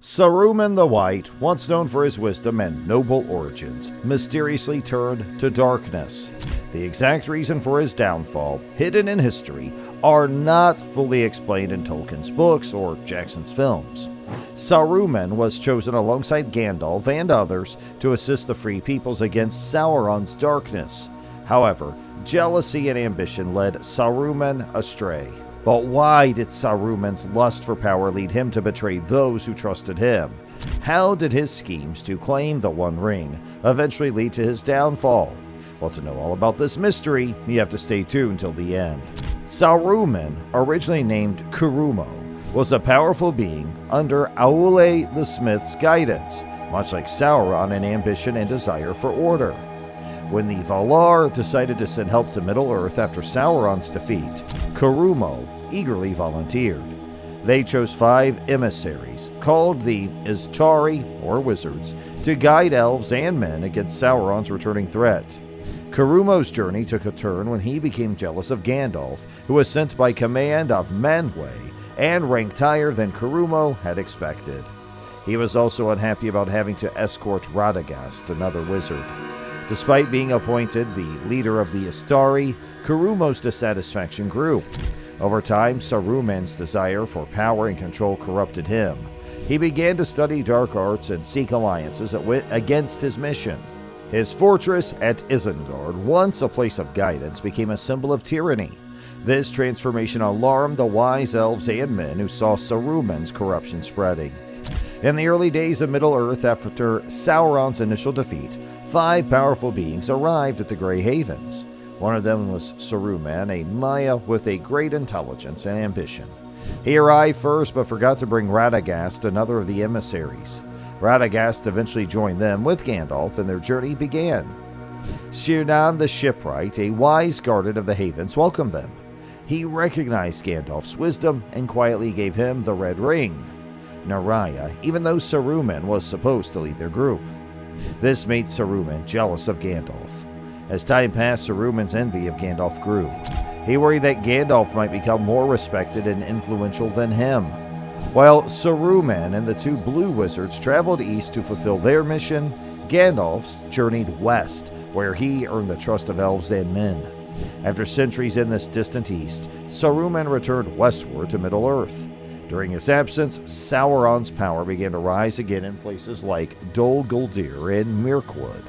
Saruman the White, once known for his wisdom and noble origins, mysteriously turned to darkness. The exact reason for his downfall, hidden in history, are not fully explained in Tolkien's books or Jackson's films. Saruman was chosen alongside Gandalf and others to assist the Free Peoples against Sauron's darkness. However, jealousy and ambition led Saruman astray. But why did Saruman's lust for power lead him to betray those who trusted him? How did his schemes to claim the One Ring eventually lead to his downfall? Well, to know all about this mystery, you have to stay tuned till the end. Saruman, originally named Kurumo, was a powerful being under Aule the Smith's guidance, much like Sauron in ambition and desire for order. When the Valar decided to send help to Middle-earth after Sauron's defeat, Kurumo eagerly volunteered. They chose 5 emissaries, called the Istari, or Wizards, to guide elves and men against Sauron's returning threat. Kurumo's journey took a turn when he became jealous of Gandalf, who was sent by command of Manwë and ranked higher than Kurumo had expected. He was also unhappy about having to escort Radagast, another wizard. Despite being appointed the leader of the Istari, Kurumo's dissatisfaction grew. Over time, Saruman's desire for power and control corrupted him. He began to study dark arts and seek alliances that went against his mission. His fortress at Isengard, once a place of guidance, became a symbol of tyranny. This transformation alarmed the wise elves and men who saw Saruman's corruption spreading. In the early days of Middle-earth, after Sauron's initial defeat, 5 powerful beings arrived at the Grey Havens. One of them was Saruman, a Maya with a great intelligence and ambition. He arrived first but forgot to bring Radagast, another of the emissaries. Radagast eventually joined them with Gandalf and their journey began. Shirnan the Shipwright, a wise guardian of the Havens, welcomed them. He recognized Gandalf's wisdom and quietly gave him the Red Ring. Naraya, even though Saruman was supposed to lead their group. This made Saruman jealous of Gandalf. As time passed, Saruman's envy of Gandalf grew. He worried that Gandalf might become more respected and influential than him. While Saruman and the 2 blue wizards traveled east to fulfill their mission, Gandalf journeyed west, where he earned the trust of elves and men. After centuries in this distant east, Saruman returned westward to Middle-earth. During his absence, Sauron's power began to rise again in places like Dol Guldur and Mirkwood.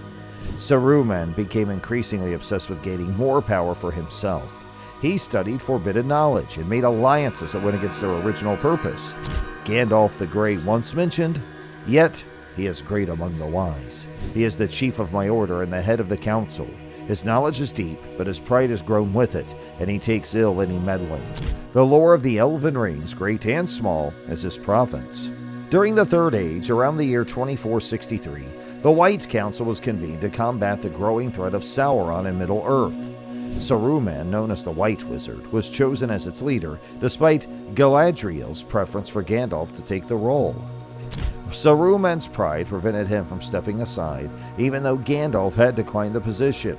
Saruman became increasingly obsessed with gaining more power for himself. He studied forbidden knowledge and made alliances that went against their original purpose. Gandalf the Grey once mentioned, "Yet he is great among the wise. He is the chief of my order and the head of the council. His knowledge is deep, but his pride has grown with it, and he takes ill any meddling. The lore of the Elven Rings, great and small, is his province." During the Third Age, around the year 2463, the White Council was convened to combat the growing threat of Sauron in Middle-earth. Saruman, known as the White Wizard, was chosen as its leader, despite Galadriel's preference for Gandalf to take the role. Saruman's pride prevented him from stepping aside, even though Gandalf had declined the position.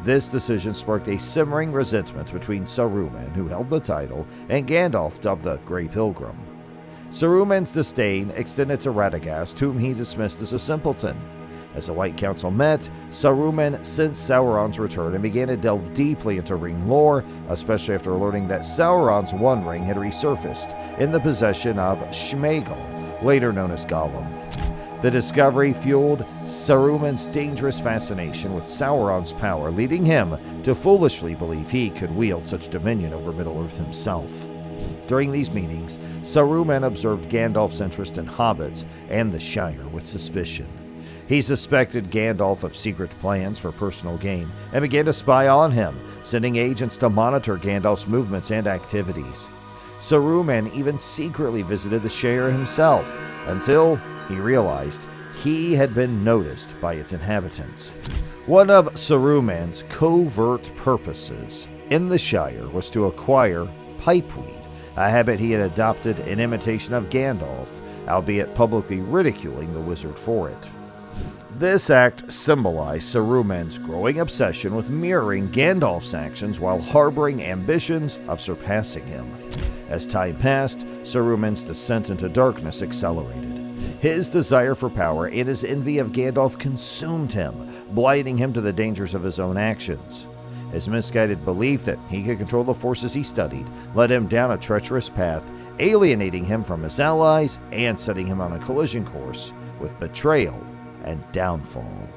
This decision sparked a simmering resentment between Saruman, who held the title, and Gandalf, dubbed the Grey Pilgrim. Saruman's disdain extended to Radagast, whom he dismissed as a simpleton. As the White Council met, Saruman sensed Sauron's return and began to delve deeply into ring lore, especially after learning that Sauron's One Ring had resurfaced in the possession of Sméagol, later known as Gollum. The discovery fueled Saruman's dangerous fascination with Sauron's power, leading him to foolishly believe he could wield such dominion over Middle-earth himself. During these meetings, Saruman observed Gandalf's interest in hobbits and the Shire with suspicion. He suspected Gandalf of secret plans for personal gain and began to spy on him, sending agents to monitor Gandalf's movements and activities. Saruman even secretly visited the Shire himself, until he realized he had been noticed by its inhabitants. One of Saruman's covert purposes in the Shire was to acquire pipeweed, a habit he had adopted in imitation of Gandalf, albeit publicly ridiculing the wizard for it. This act symbolized Saruman's growing obsession with mirroring Gandalf's actions while harboring ambitions of surpassing him. As time passed, Saruman's descent into darkness accelerated. His desire for power and his envy of Gandalf consumed him, blinding him to the dangers of his own actions. His misguided belief that he could control the forces he studied led him down a treacherous path, alienating him from his allies and setting him on a collision course with betrayal and downfall.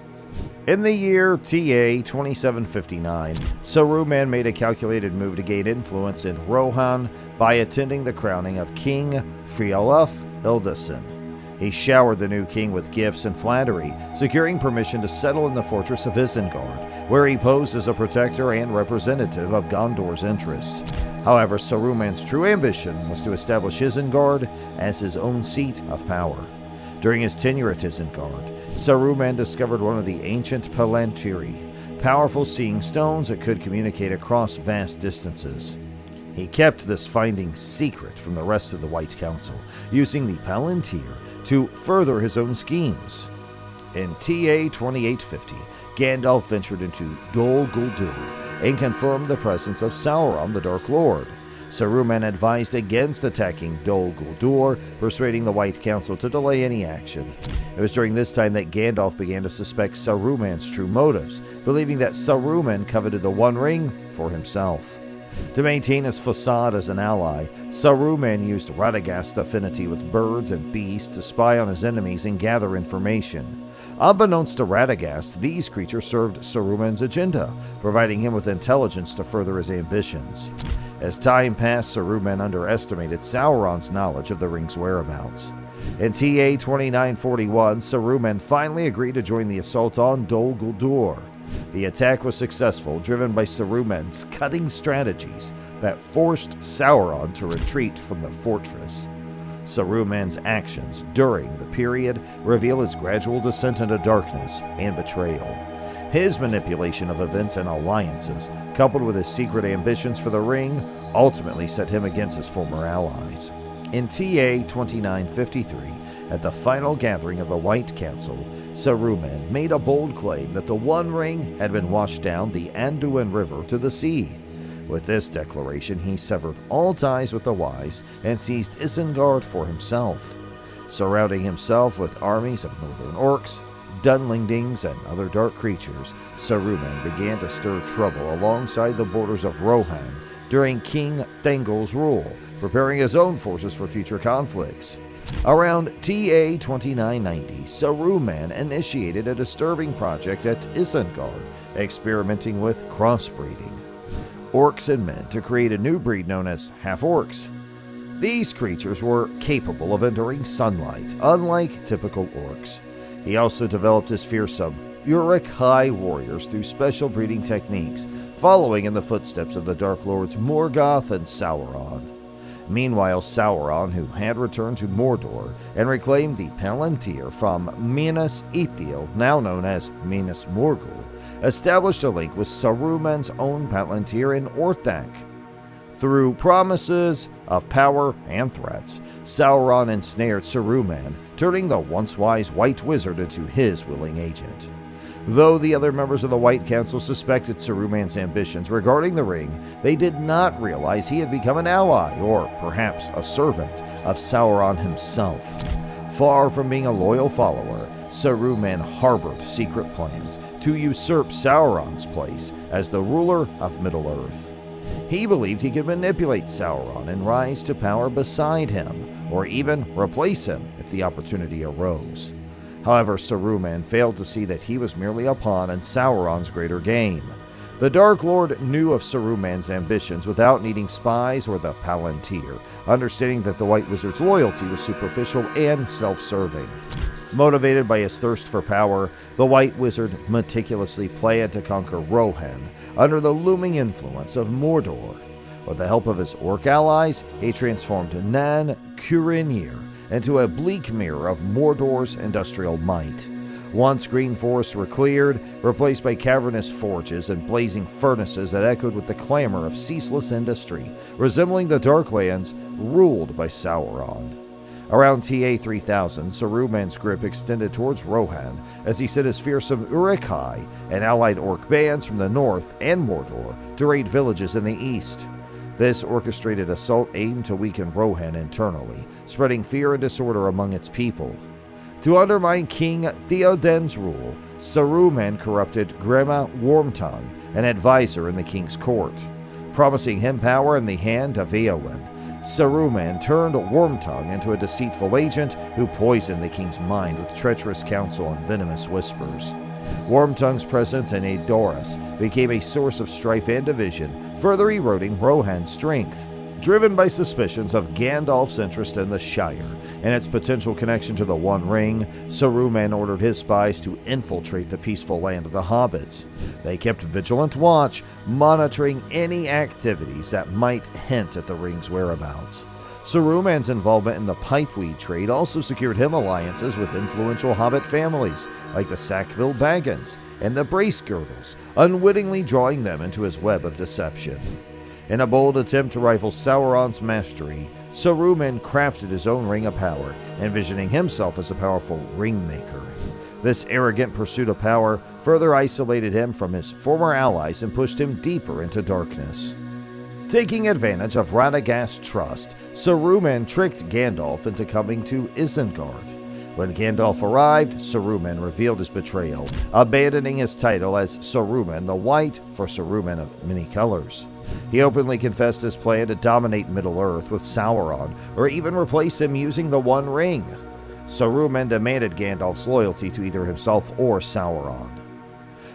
In the year TA 2759, Saruman made a calculated move to gain influence in Rohan by attending the crowning of King Frialuf Ildesin. He showered the new king with gifts and flattery, securing permission to settle in the fortress of Isengard, where he posed as a protector and representative of Gondor's interests. However, Saruman's true ambition was to establish Isengard as his own seat of power. During his tenure at Isengard, Saruman discovered one of the ancient Palantiri, powerful seeing stones that could communicate across vast distances. He kept this finding secret from the rest of the White Council, using the Palantir to further his own schemes. In TA 2850, Gandalf ventured into Dol Guldur and confirmed the presence of Sauron the Dark Lord. Saruman advised against attacking Dol Guldur, persuading the White Council to delay any action. It was during this time that Gandalf began to suspect Saruman's true motives, believing that Saruman coveted the One Ring for himself. To maintain his facade as an ally, Saruman used Radagast's affinity with birds and beasts to spy on his enemies and gather information. Unbeknownst to Radagast, these creatures served Saruman's agenda, providing him with intelligence to further his ambitions. As time passed, Saruman underestimated Sauron's knowledge of the ring's whereabouts. In TA 2941, Saruman finally agreed to join the assault on Dol Guldur. The attack was successful, driven by Saruman's cutting strategies that forced Sauron to retreat from the fortress. Saruman's actions during the period reveal his gradual descent into darkness and betrayal. His manipulation of events and alliances, coupled with his secret ambitions for the ring, ultimately set him against his former allies. In TA 2953, at the final gathering of the White Council, Saruman made a bold claim that the One Ring had been washed down the Anduin River to the sea. With this declaration, he severed all ties with the Wise and seized Isengard for himself. Surrounding himself with armies of northern orcs, dunlendings, and other dark creatures, Saruman began to stir trouble alongside the borders of Rohan during King Thengol's rule, preparing his own forces for future conflicts. Around TA 2990, Saruman initiated a disturbing project at Isengard, experimenting with crossbreeding orcs and men to create a new breed known as half-orcs. These creatures were capable of enduring sunlight, unlike typical orcs. He also developed his fearsome Uruk-hai warriors through special breeding techniques, following in the footsteps of the Dark Lords Morgoth and Sauron. Meanwhile, Sauron, who had returned to Mordor and reclaimed the Palantir from Minas Ithil, now known as Minas Morgul, established a link with Saruman's own Palantir in Orthanc. Through promises of power and threats, Sauron ensnared Saruman, turning the once wise White Wizard into his willing agent. Though the other members of the White Council suspected Saruman's ambitions regarding the ring, they did not realize he had become an ally, or perhaps a servant, of Sauron himself. Far from being a loyal follower, Saruman harbored secret plans to usurp Sauron's place as the ruler of Middle-earth. He believed he could manipulate Sauron and rise to power beside him, or even replace him if the opportunity arose. However, Saruman failed to see that he was merely a pawn in Sauron's greater game. The Dark Lord knew of Saruman's ambitions without needing spies or the Palantir, understanding that the White Wizard's loyalty was superficial and self-serving. Motivated by his thirst for power, the White Wizard meticulously planned to conquer Rohan under the looming influence of Mordor. With the help of his orc allies, he transformed Nan Curinir into a bleak mirror of Mordor's industrial might. Once green forests were cleared, replaced by cavernous forges and blazing furnaces that echoed with the clamor of ceaseless industry, resembling the Darklands ruled by Sauron. Around TA 3000, Saruman's grip extended towards Rohan as he sent his fearsome Uruk-hai and allied orc bands from the north and Mordor to raid villages in the east. This orchestrated assault aimed to weaken Rohan internally, spreading fear and disorder among its people. To undermine King Theoden's rule, Saruman corrupted Grima Wormtongue, an advisor in the king's court. Promising him power in the hand of Eowyn, Saruman turned Wormtongue into a deceitful agent who poisoned the king's mind with treacherous counsel and venomous whispers. Wormtongue's presence in Edoras became a source of strife and division, further eroding Rohan's strength. Driven by suspicions of Gandalf's interest in the Shire and its potential connection to the One Ring, Saruman ordered his spies to infiltrate the peaceful land of the Hobbits. They kept vigilant watch, monitoring any activities that might hint at the ring's whereabouts. Saruman's involvement in the pipeweed trade also secured him alliances with influential Hobbit families like the Sackville Baggins and the Bracegirdles, unwittingly drawing them into his web of deception. In a bold attempt to rival Sauron's mastery, Saruman crafted his own ring of power, envisioning himself as a powerful ringmaker. This arrogant pursuit of power further isolated him from his former allies and pushed him deeper into darkness. Taking advantage of Radagast's trust, Saruman tricked Gandalf into coming to Isengard. When Gandalf arrived, Saruman revealed his betrayal, abandoning his title as Saruman the White for Saruman of Many Colors. He openly confessed his plan to dominate Middle-earth with Sauron, or even replace him using the One Ring. Saruman demanded Gandalf's loyalty to either himself or Sauron.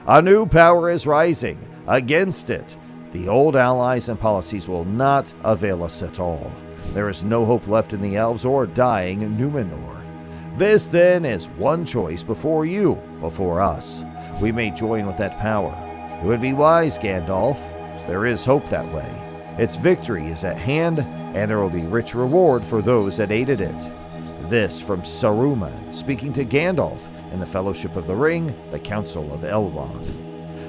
A new power is rising. Against it, the old allies and policies will not avail us at all. There is no hope left in the elves or dying Numenor. This, then, is one choice before you, before us. We may join with that power. It would be wise, Gandalf. There is hope that way. Its victory is at hand, and there will be rich reward for those that aided it. This from Saruman, speaking to Gandalf in the Fellowship of the Ring, the Council of Elrond.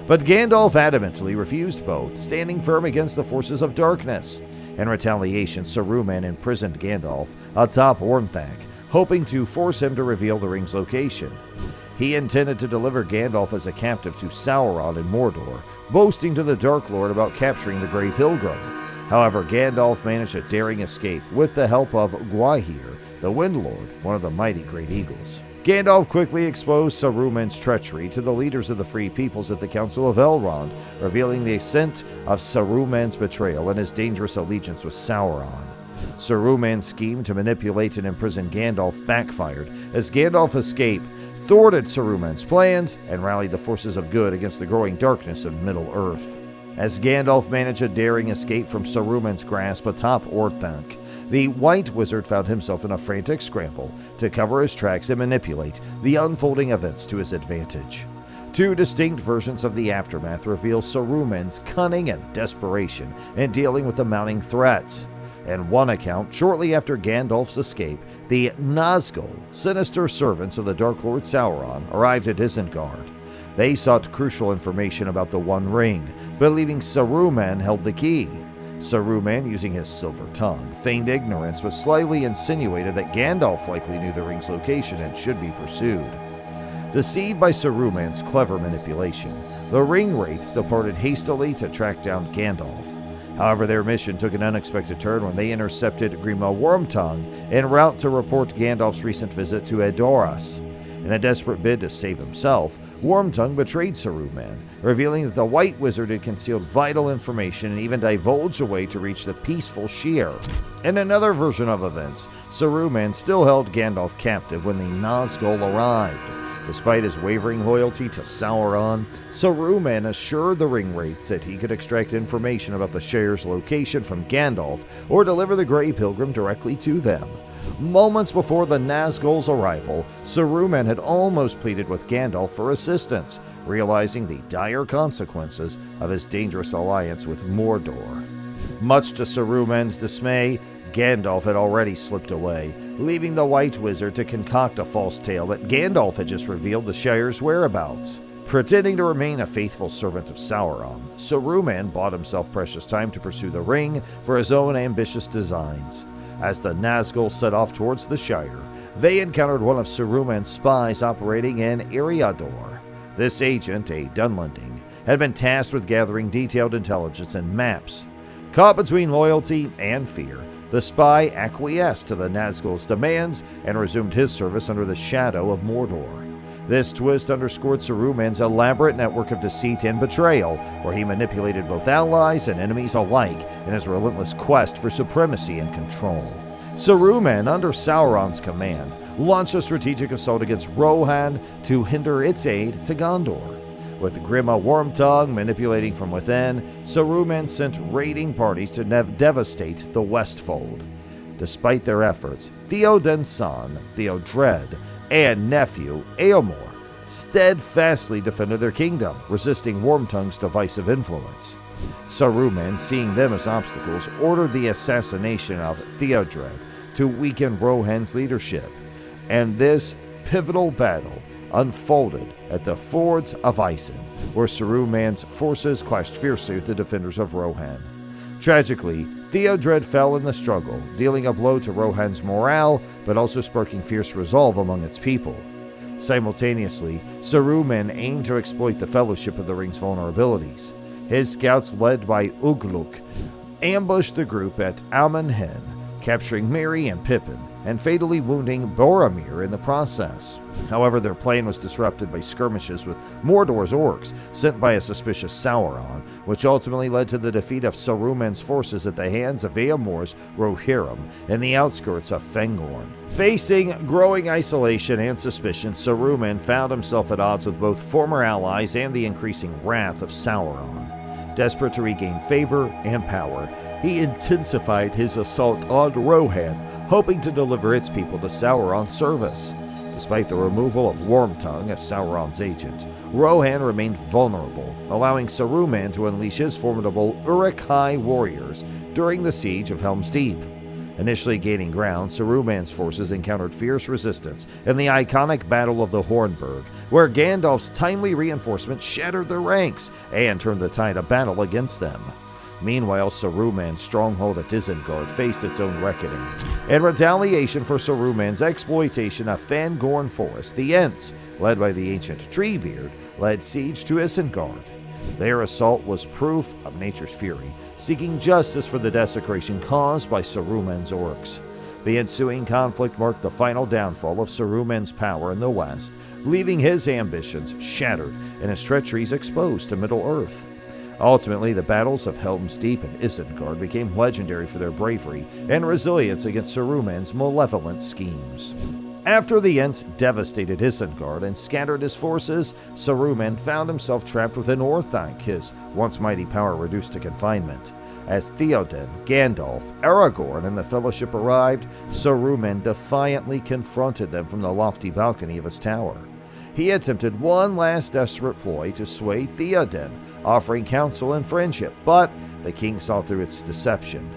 But Gandalf adamantly refused both, standing firm against the forces of darkness. In retaliation, Saruman imprisoned Gandalf atop Ornthanc, hoping to force him to reveal the ring's location. He intended to deliver Gandalf as a captive to Sauron in Mordor, boasting to the Dark Lord about capturing the Grey Pilgrim. However, Gandalf managed a daring escape with the help of Gwaihir, the Wind Lord, one of the mighty Great Eagles. Gandalf quickly exposed Saruman's treachery to the leaders of the Free Peoples at the Council of Elrond, revealing the extent of Saruman's betrayal and his dangerous allegiance with Sauron. Saruman's scheme to manipulate and imprison Gandalf backfired, as Gandalf escaped, thwarted Saruman's plans, and rallied the forces of good against the growing darkness of Middle-earth. As Gandalf managed a daring escape from Saruman's grasp atop Orthanc, the White Wizard found himself in a frantic scramble to cover his tracks and manipulate the unfolding events to his advantage. Two distinct versions of the aftermath reveal Saruman's cunning and desperation in dealing with the mounting threats. In one account, shortly after Gandalf's escape, the Nazgul, sinister servants of the Dark Lord Sauron, arrived at Isengard. They sought crucial information about the One Ring, believing Saruman held the key. Saruman, using his silver tongue, feigned ignorance but slyly insinuated that Gandalf likely knew the ring's location and should be pursued. Deceived by Saruman's clever manipulation, the ring wraiths departed hastily to track down Gandalf. However, their mission took an unexpected turn when they intercepted Grima Wormtongue en route to report Gandalf's recent visit to Edoras. In a desperate bid to save himself, Wormtongue betrayed Saruman, revealing that the White Wizard had concealed vital information and even divulged a way to reach the peaceful Shire. In another version of events, Saruman still held Gandalf captive when the Nazgul arrived. Despite his wavering loyalty to Sauron, Saruman assured the Ringwraiths that he could extract information about the Shire's location from Gandalf or deliver the Grey Pilgrim directly to them. Moments before the Nazgul's arrival, Saruman had almost pleaded with Gandalf for assistance, realizing the dire consequences of his dangerous alliance with Mordor. Much to Saruman's dismay, Gandalf had already slipped away, leaving the White Wizard to concoct a false tale that Gandalf had just revealed the Shire's whereabouts. Pretending to remain a faithful servant of Sauron, Saruman bought himself precious time to pursue the ring for his own ambitious designs. As the Nazgul set off towards the Shire, they encountered one of Saruman's spies operating in Eriador. This agent, a Dunlending, had been tasked with gathering detailed intelligence and maps. Caught between loyalty and fear, the spy acquiesced to the Nazgul's demands and resumed his service under the shadow of Mordor. This twist underscored Saruman's elaborate network of deceit and betrayal, where he manipulated both allies and enemies alike in his relentless quest for supremacy and control. Saruman, under Sauron's command, launched a strategic assault against Rohan to hinder its aid to Gondor. With Grima Wormtongue manipulating from within, Saruman sent raiding parties to devastate the Westfold. Despite their efforts, Theoden's son, Theodred, and nephew, Eomer, steadfastly defended their kingdom, resisting Wormtongue's divisive influence. Saruman, seeing them as obstacles, ordered the assassination of Theodred to weaken Rohan's leadership, and this pivotal battle unfolded at the Fords of Isen, where Saruman's forces clashed fiercely with the defenders of Rohan. Tragically, Theodred fell in the struggle, dealing a blow to Rohan's morale, but also sparking fierce resolve among its people. Simultaneously, Saruman aimed to exploit the Fellowship of the Ring's vulnerabilities. His scouts, led by Ugluk, ambushed the group at Amon Hen, capturing Merry and Pippin, and fatally wounding Boromir in the process. However, their plan was disrupted by skirmishes with Mordor's orcs sent by a suspicious Sauron, which ultimately led to the defeat of Saruman's forces at the hands of Eomer's Rohirrim in the outskirts of Fangorn. Facing growing isolation and suspicion, Saruman found himself at odds with both former allies and the increasing wrath of Sauron. Desperate to regain favor and power, he intensified his assault on Rohan, hoping to deliver its people to Sauron's service. Despite the removal of Wormtongue as Sauron's agent, Rohan remained vulnerable, allowing Saruman to unleash his formidable Uruk-hai warriors during the siege of Helm's Deep. Initially gaining ground, Saruman's forces encountered fierce resistance in the iconic Battle of the Hornburg, where Gandalf's timely reinforcements shattered their ranks and turned the tide of battle against them. Meanwhile, Saruman's stronghold at Isengard faced its own reckoning. In retaliation for Saruman's exploitation of Fangorn Forest, the Ents, led by the ancient Treebeard, laid siege to Isengard. Their assault was proof of nature's fury, seeking justice for the desecration caused by Saruman's orcs. The ensuing conflict marked the final downfall of Saruman's power in the West, leaving his ambitions shattered and his treacheries exposed to Middle-earth. Ultimately, the battles of Helm's Deep and Isengard became legendary for their bravery and resilience against Saruman's malevolent schemes. After the Ents devastated Isengard and scattered his forces, Saruman found himself trapped within Orthanc, his once mighty power reduced to confinement. As Theoden, Gandalf, Aragorn, and the Fellowship arrived, Saruman defiantly confronted them from the lofty balcony of his tower. He attempted one last desperate ploy to sway Theoden, offering counsel and friendship, but the king saw through its deception.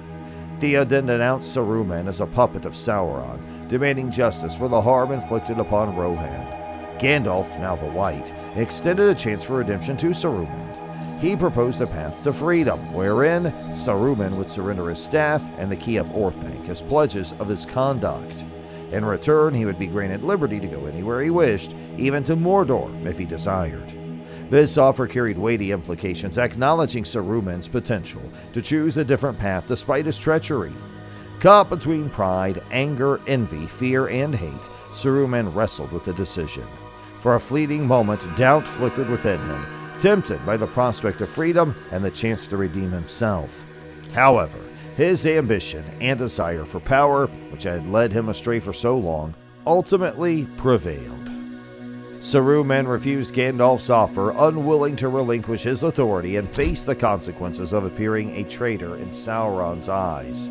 Theoden denounced Saruman as a puppet of Sauron, demanding justice for the harm inflicted upon Rohan. Gandalf, now the White, extended a chance for redemption to Saruman. He proposed a path to freedom, wherein Saruman would surrender his staff and the key of Orthanc as pledges of his conduct. In return, he would be granted liberty to go anywhere he wished, even to Mordor if he desired. This offer carried weighty implications, acknowledging Saruman's potential to choose a different path despite his treachery. Caught between pride, anger, envy, fear, and hate, Saruman wrestled with a decision. For a fleeting moment, doubt flickered within him, tempted by the prospect of freedom and the chance to redeem himself. However, his ambition and desire for power, which had led him astray for so long, ultimately prevailed. Saruman refused Gandalf's offer, unwilling to relinquish his authority and face the consequences of appearing a traitor in Sauron's eyes.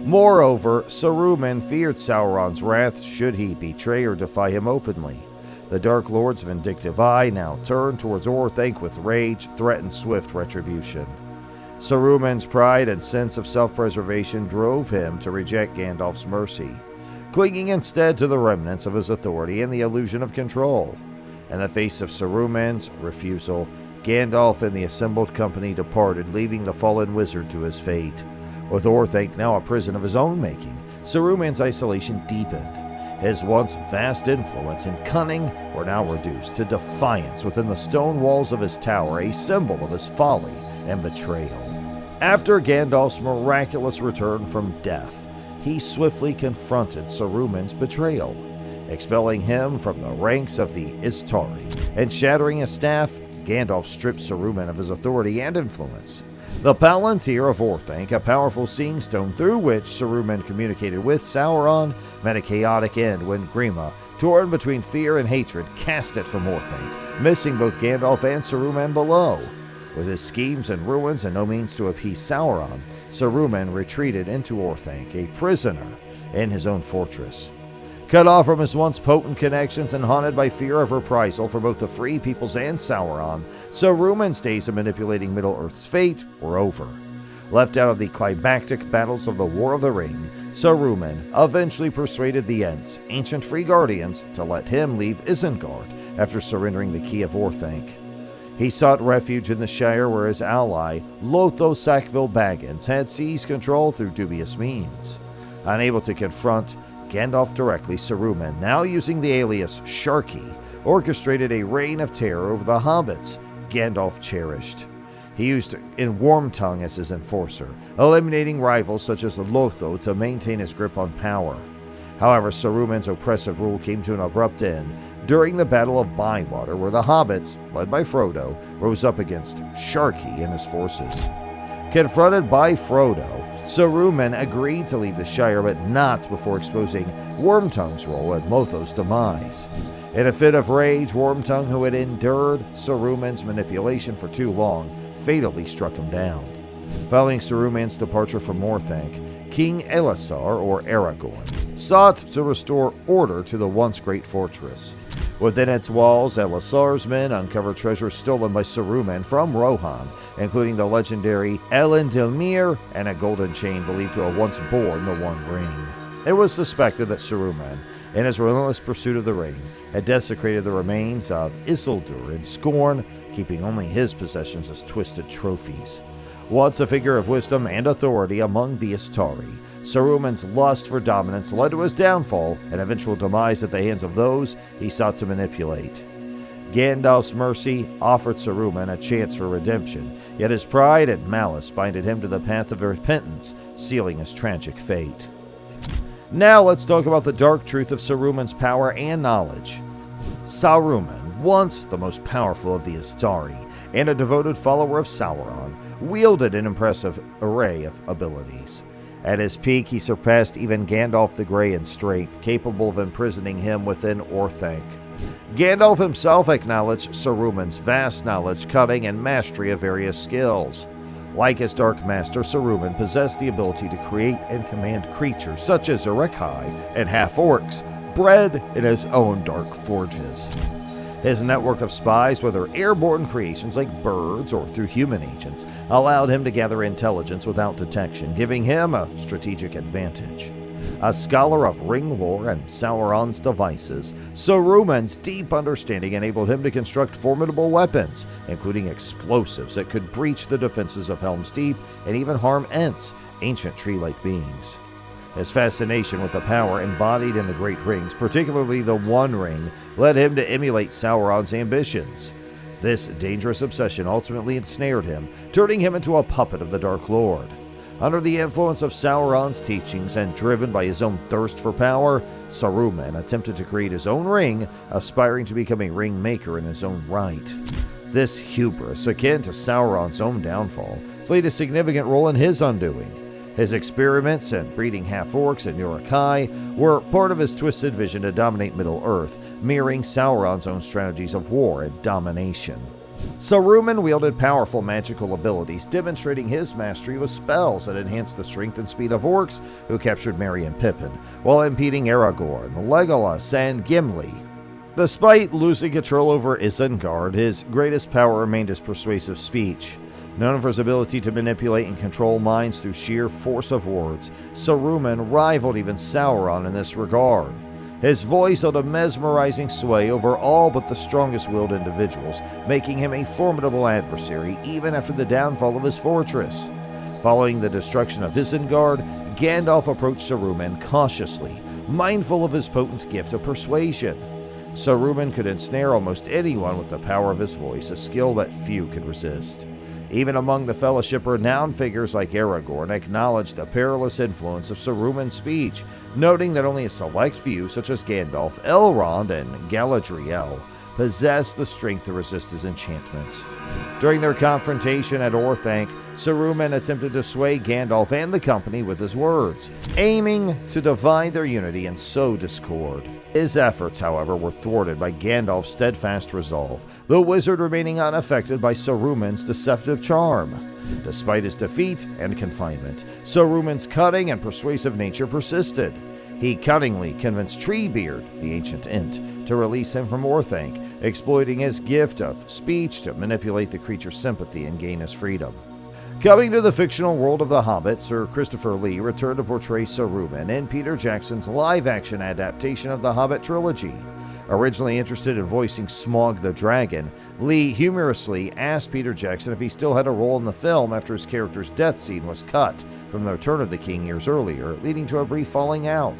Moreover, Saruman feared Sauron's wrath should he betray or defy him openly. The Dark Lord's vindictive eye, now turned towards Orthanc with rage, threatened swift retribution. Saruman's pride and sense of self-preservation drove him to reject Gandalf's mercy, clinging instead to the remnants of his authority and the illusion of control. In the face of Saruman's refusal, Gandalf and the assembled company departed, leaving the fallen wizard to his fate. With Orthanc now a prison of his own making, Saruman's isolation deepened. His once vast influence and cunning were now reduced to defiance within the stone walls of his tower, a symbol of his folly and betrayal. After Gandalf's miraculous return from death, he swiftly confronted Saruman's betrayal. Expelling him from the ranks of the Istari and shattering his staff, Gandalf stripped Saruman of his authority and influence. The Palantir of Orthanc, a powerful seeing stone through which Saruman communicated with Sauron, met a chaotic end when Grima, torn between fear and hatred, cast it from Orthanc, missing both Gandalf and Saruman below. With his schemes and ruins and no means to appease Sauron, Saruman retreated into Orthanc, a prisoner in his own fortress. Cut off from his once potent connections and haunted by fear of reprisal for both the Free Peoples and Sauron, Saruman's days of manipulating Middle-earth's fate were over. Left out of the climactic battles of the War of the Ring, Saruman eventually persuaded the Ents, ancient Free Guardians, to let him leave Isengard after surrendering the Key of Orthanc. He sought refuge in the Shire where his ally, Lotho Sackville Baggins, had seized control through dubious means. Unable to confront Gandalf directly, Saruman, now using the alias Sharky, orchestrated a reign of terror over the hobbits Gandalf cherished. He used Wormtongue as his enforcer, eliminating rivals such as Lotho to maintain his grip on power. However, Saruman's oppressive rule came to an abrupt end during the Battle of Bywater, where the hobbits, led by Frodo, rose up against Sharky and his forces. Confronted by Frodo, Saruman agreed to leave the Shire, but not before exposing Wormtongue's role at Lotho's demise. In a fit of rage, Wormtongue, who had endured Saruman's manipulation for too long, fatally struck him down. Following Saruman's departure from Orthanc, King Elisar, or Aragorn, sought to restore order to the once great fortress. Within its walls, Elisar's men uncovered treasure stolen by Saruman from Rohan, including the legendary Elendilmir and a golden chain believed to have once borne the One Ring. It was suspected that Saruman, in his relentless pursuit of the ring, had desecrated the remains of Isildur in scorn, keeping only his possessions as twisted trophies. Once a figure of wisdom and authority among the Istari, Saruman's lust for dominance led to his downfall and eventual demise at the hands of those he sought to manipulate. Gandalf's mercy offered Saruman a chance for redemption, yet his pride and malice binded him to the path of repentance, sealing his tragic fate. Now let's talk about the dark truth of Saruman's power and knowledge. Saruman, once the most powerful of the Istari and a devoted follower of Sauron, wielded an impressive array of abilities. At his peak, he surpassed even Gandalf the Grey in strength, capable of imprisoning him within Orthanc. Gandalf himself acknowledged Saruman's vast knowledge, cunning, and mastery of various skills. Like his Dark Master, Saruman possessed the ability to create and command creatures such as Uruk-hai and half-orcs, bred in his own dark forges. His network of spies, whether airborne creations like birds or through human agents, allowed him to gather intelligence without detection, giving him a strategic advantage. A scholar of ring lore and Sauron's devices, Saruman's deep understanding enabled him to construct formidable weapons, including explosives that could breach the defenses of Helm's Deep and even harm Ents, ancient tree-like beings. His fascination with the power embodied in the Great Rings, particularly the One Ring, led him to emulate Sauron's ambitions. This dangerous obsession ultimately ensnared him, turning him into a puppet of the Dark Lord. Under the influence of Sauron's teachings and driven by his own thirst for power, Saruman attempted to create his own ring, aspiring to become a ring maker in his own right. This hubris, akin to Sauron's own downfall, played a significant role in his undoing. His experiments in breeding half-orcs and Uruk-hai were part of his twisted vision to dominate Middle-earth, mirroring Sauron's own strategies of war and domination. Saruman wielded powerful magical abilities, demonstrating his mastery with spells that enhanced the strength and speed of orcs who captured Merry and Pippin, while impeding Aragorn, Legolas, and Gimli. Despite losing control over Isengard, his greatest power remained his persuasive speech. Known for his ability to manipulate and control minds through sheer force of words, Saruman rivaled even Sauron in this regard. His voice held a mesmerizing sway over all but the strongest-willed individuals, making him a formidable adversary even after the downfall of his fortress. Following the destruction of Isengard, Gandalf approached Saruman cautiously, mindful of his potent gift of persuasion. Saruman could ensnare almost anyone with the power of his voice, a skill that few could resist. Even among the Fellowship, renowned figures like Aragorn acknowledge the perilous influence of Saruman's speech, noting that only a select few, such as Gandalf, Elrond, and Galadriel, possess the strength to resist his enchantments. During their confrontation at Orthanc, Saruman attempted to sway Gandalf and the company with his words, aiming to divide their unity and sow discord. His efforts, however, were thwarted by Gandalf's steadfast resolve, the wizard remaining unaffected by Saruman's deceptive charm. Despite his defeat and confinement, Saruman's cunning and persuasive nature persisted. He cunningly convinced Treebeard, the ancient Ent, to release him from Orthanc, exploiting his gift of speech to manipulate the creature's sympathy and gain his freedom. Coming to the fictional world of The Hobbit, Sir Christopher Lee returned to portray Saruman in Peter Jackson's live-action adaptation of the Hobbit trilogy. Originally interested in voicing Smaug the Dragon, Lee humorously asked Peter Jackson if he still had a role in the film after his character's death scene was cut from The Return of the King years earlier, leading to a brief falling out.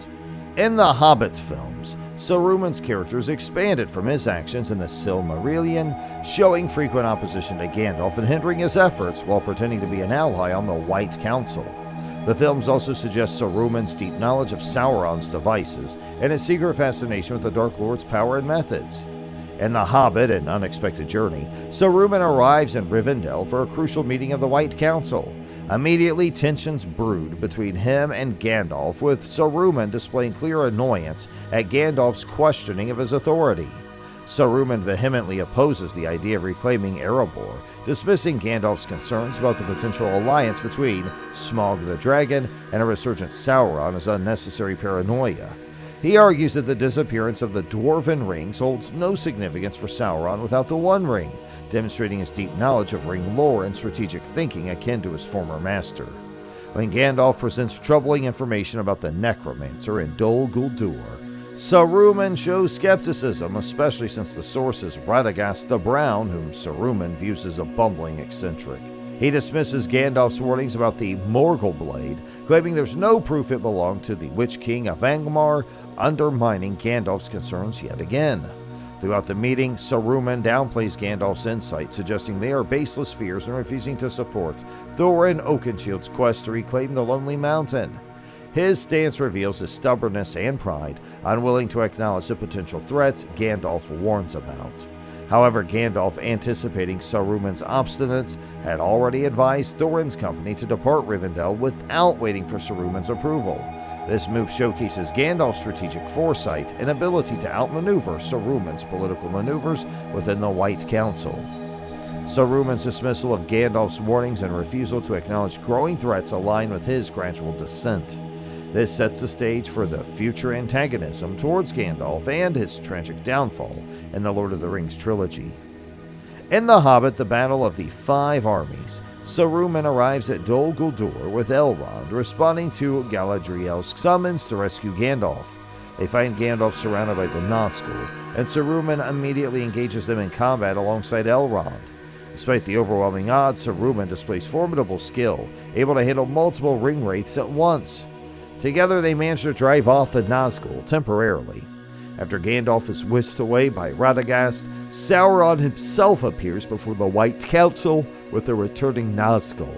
In the Hobbit films, Saruman's characters expanded from his actions in the Silmarillion, showing frequent opposition to Gandalf and hindering his efforts while pretending to be an ally on the White Council. The films also suggest Saruman's deep knowledge of Sauron's devices and his secret fascination with the Dark Lord's power and methods. In The Hobbit, An Unexpected Journey, Saruman arrives in Rivendell for a crucial meeting of the White Council. Immediately, tensions brewed between him and Gandalf, with Saruman displaying clear annoyance at Gandalf's questioning of his authority. Saruman vehemently opposes the idea of reclaiming Erebor, dismissing Gandalf's concerns about the potential alliance between Smaug the Dragon and a resurgent Sauron as unnecessary paranoia. He argues that the disappearance of the Dwarven Rings holds no significance for Sauron without the One Ring, demonstrating his deep knowledge of ring lore and strategic thinking akin to his former master. When Gandalf presents troubling information about the Necromancer in Dol Guldur, Saruman shows skepticism, especially since the source is Radagast the Brown, whom Saruman views as a bumbling eccentric. He dismisses Gandalf's warnings about the Morgul Blade, claiming there's no proof it belonged to the Witch King of Angmar, undermining Gandalf's concerns yet again. Throughout the meeting, Saruman downplays Gandalf's insight, suggesting they are baseless fears and refusing to support Thorin Oakenshield's quest to reclaim the Lonely Mountain. His stance reveals his stubbornness and pride, unwilling to acknowledge the potential threats Gandalf warns about. However, Gandalf, anticipating Saruman's obstinance, had already advised Thorin's company to depart Rivendell without waiting for Saruman's approval. This move showcases Gandalf's strategic foresight and ability to outmaneuver Saruman's political maneuvers within the White Council. Saruman's dismissal of Gandalf's warnings and refusal to acknowledge growing threats align with his gradual descent. This sets the stage for the future antagonism towards Gandalf and his tragic downfall in the Lord of the Rings trilogy. In The Hobbit, the Battle of the Five Armies, Saruman arrives at Dol Guldur with Elrond, responding to Galadriel's summons to rescue Gandalf. They find Gandalf surrounded by the Nazgul, and Saruman immediately engages them in combat alongside Elrond. Despite the overwhelming odds, Saruman displays formidable skill, able to handle multiple ring wraiths at once. Together, they manage to drive off the Nazgul temporarily. After Gandalf is whisked away by Radagast, Sauron himself appears before the White Council with the returning Nazgul.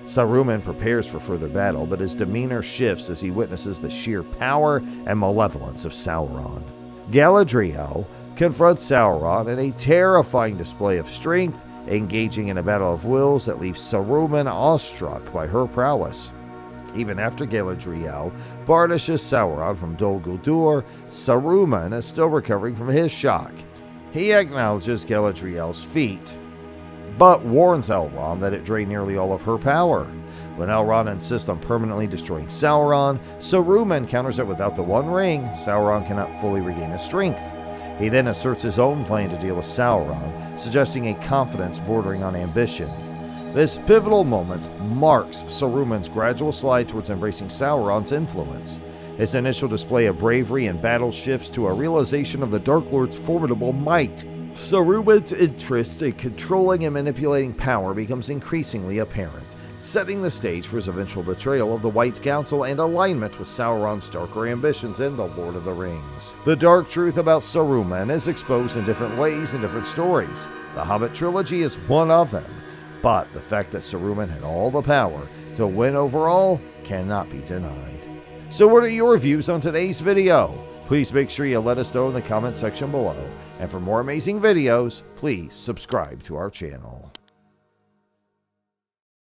Saruman prepares for further battle, but his demeanor shifts as he witnesses the sheer power and malevolence of Sauron. Galadriel confronts Sauron in a terrifying display of strength, engaging in a battle of wills that leaves Saruman awestruck by her prowess. Even after Galadriel banishes Sauron from Dol Guldur, Saruman is still recovering from his shock. He acknowledges Galadriel's feat, but warns Elrond that it drained nearly all of her power. When Elrond insists on permanently destroying Sauron, Saruman counters that without the One Ring, Sauron cannot fully regain his strength. He then asserts his own plan to deal with Sauron, suggesting a confidence bordering on ambition. This pivotal moment marks Saruman's gradual slide towards embracing Sauron's influence. His initial display of bravery in battle shifts to a realization of the Dark Lord's formidable might. Saruman's interest in controlling and manipulating power becomes increasingly apparent, setting the stage for his eventual betrayal of the White Council and alignment with Sauron's darker ambitions in The Lord of the Rings. The dark truth about Saruman is exposed in different ways in different stories. The Hobbit trilogy is one of them. but the fact that Saruman had all the power to win overall cannot be denied. So what are your views on today's video? Please make sure you let us know in the comment section below. And for more amazing videos, please subscribe to our channel.